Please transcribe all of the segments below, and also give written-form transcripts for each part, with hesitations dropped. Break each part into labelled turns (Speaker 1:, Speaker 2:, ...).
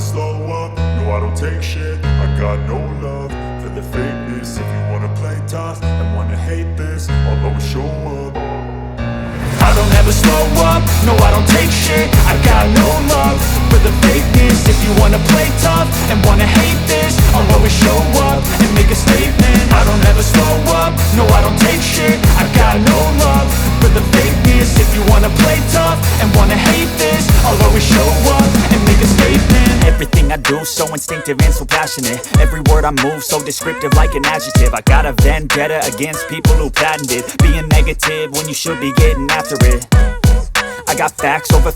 Speaker 1: slow up, no I don't take shit. I got no love for the fakeness. If you wanna play tough and wanna hate this, I'll always show up. I don't ever slow up, no I don't take shit. I got no love for the fakeness. If you wanna play tough and wanna hate this, I'll always show up and make a statement. I don't ever slow up, no I don't take shit. I got no love for the fakeness. If you wanna play tough and wanna hate this, I'll always show up and make a statement.
Speaker 2: Everything I do so instinctive and so passionate. Every word I move so descriptive like an adjective. I got a vendetta against people who patented being negative when you should be getting after it. I got facts over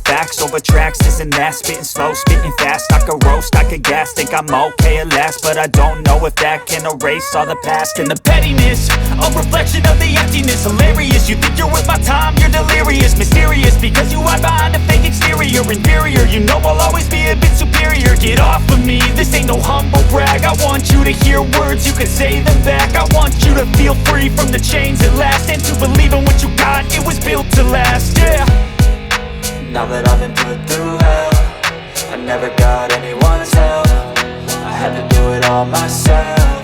Speaker 2: tracks, this and that. Spitting slow, spitting fast, I could roast, I could gas. Think I'm okay at last, but I don't know if that can erase all the past. And the pettiness, a reflection of the emptiness. Hilarious, you think you're worth my time, you're delirious. Mysterious, because you hide behind a fake exterior. Inferior, you know I'll always be a bit superior. Get off of me, this ain't no humble brag. I want you to hear words, you can say them back. I want you to feel free from the chains at last, and to believe in what you got, it was built to last, yeah.
Speaker 3: Now that I've been put through hell, I never got anyone's help. I had to do it all myself.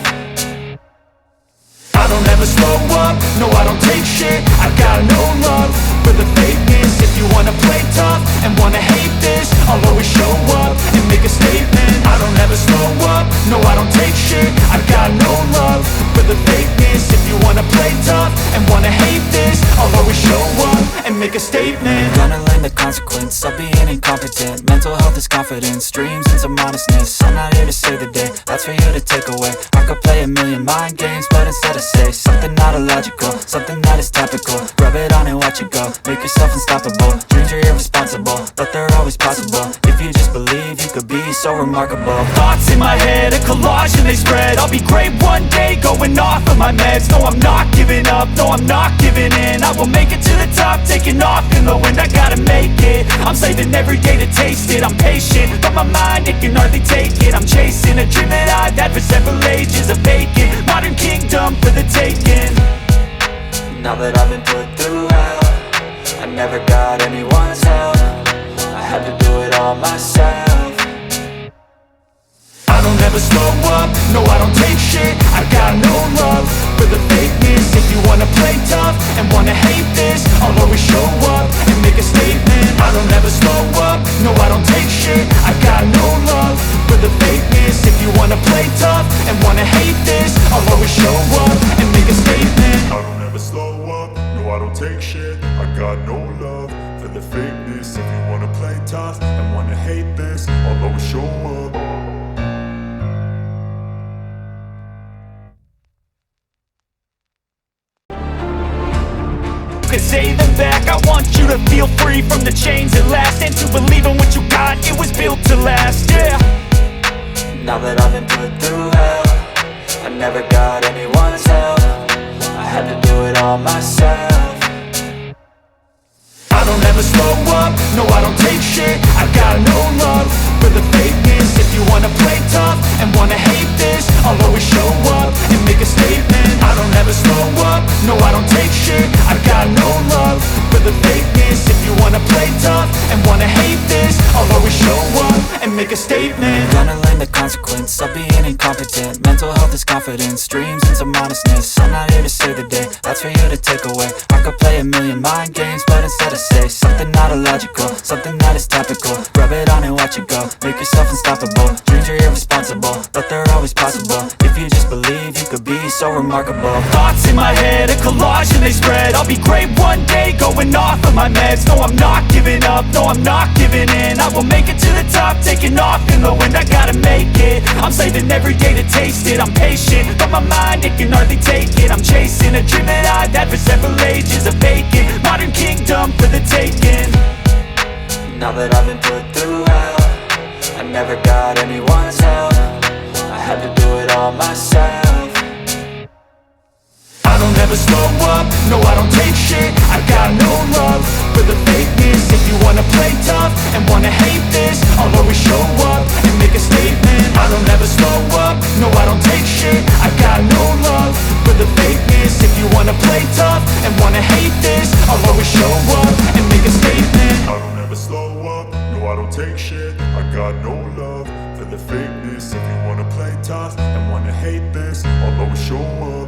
Speaker 1: I don't ever slow up, no I don't take shit. I got no love for the fakeness. If you wanna play tough and wanna hate this, I'll always show up and make a statement. I don't ever slow up, no I don't take shit. I got no love for the fakeness. If you wanna play tough and wanna hate this, I'll always show up and make a statement.
Speaker 3: Gonna learn the consequence of being incompetent. Mental health is confidence, dreams and some honestness. I'm not here to save the day, that's for you to take away. I could play a million mind games, but instead I say something not illogical, something that is topical. Rub it on and watch it go, make yourself unstoppable. Dreams are irresponsible, but they're always possible. If you just believe, you could be so remarkable.
Speaker 2: Thoughts in my head, a collage and they spread. I'll be great one day, going off of my meds. No, I'm not giving up, no, I'm not giving in. I will make it to the top, taking off in the wind. I gotta make it, I'm saving every day to taste it. I'm patient, but my mind, it can hardly take it. I'm chasing a dream that I've had for several ages. A vacant, modern kingdom for the taking.
Speaker 3: Now that I've been put through hell, I never got anyone's help. I had to do it all myself.
Speaker 1: I don't ever slow up, no I don't take shit. I got no love for the fakeness. If you wanna play tough and wanna hate this, I'll always show up and make a statement. I don't ever slow up, no I don't take shit. I got no love for the fakeness. If you wanna play tough and wanna hate this, I'll always show up and make a statement. I don't ever slow up, no I don't take shit. I got no love for the fakeness. If you wanna play tough and wanna hate this, I'll always show up.
Speaker 2: Can say them back. I want you to feel free from the chains at last, and to believe in what you got, it was built to last, yeah.
Speaker 3: Now that I've been put through hell, I never got anyone's help. I had to do it all myself.
Speaker 1: I don't ever slow up, no I don't take shit. I got no love for the fakeness. If you wanna play tough and wanna hate this, I'll always show up and make a statement. I don't ever slow up, no I don't take shit. I got no love for the fakeness. If you wanna play tough and wanna hate this, I'll always show up and make a statement.
Speaker 3: Gonna learn the consequence of being incompetent. Mental health is confidence, dreams and some honestness. I'm not here to save the day, that's for you to take away. I could play a million mind games, but instead I say something not illogical, something that is topical. Rub it on and watch it go, make yourself unstoppable. Dreams are irresponsible, but they're always possible. If you just believe, you could be so remarkable.
Speaker 2: Thoughts in my head, a collage and they spread. I'll be great one day, going off of my meds. No, I'm not giving up, no, I'm not giving in. I will make it to the top, taking off in the wind. I gotta make it, I'm saving every day to taste it. I'm patient, but my mind, it can hardly take it. I'm chasing a dream that I've had for several ages. A vacant, modern kingdom for the taking.
Speaker 3: Now that I've been put through hell, I never got anyone's help. I had to do it all myself.
Speaker 1: I don't ever slow up, no I don't take shit. I got no love for the fakeness. If you wanna play tough and wanna hate this, I'll always show up and make a statement. I don't ever slow up, no I don't take shit. I got no love for the fakeness. If you wanna play tough and wanna hate this, I'll always show up and make a statement. I don't ever slow up, no I don't take shit. I got no love the fakeness. If you wanna play tough and wanna hate this, I'll always show up.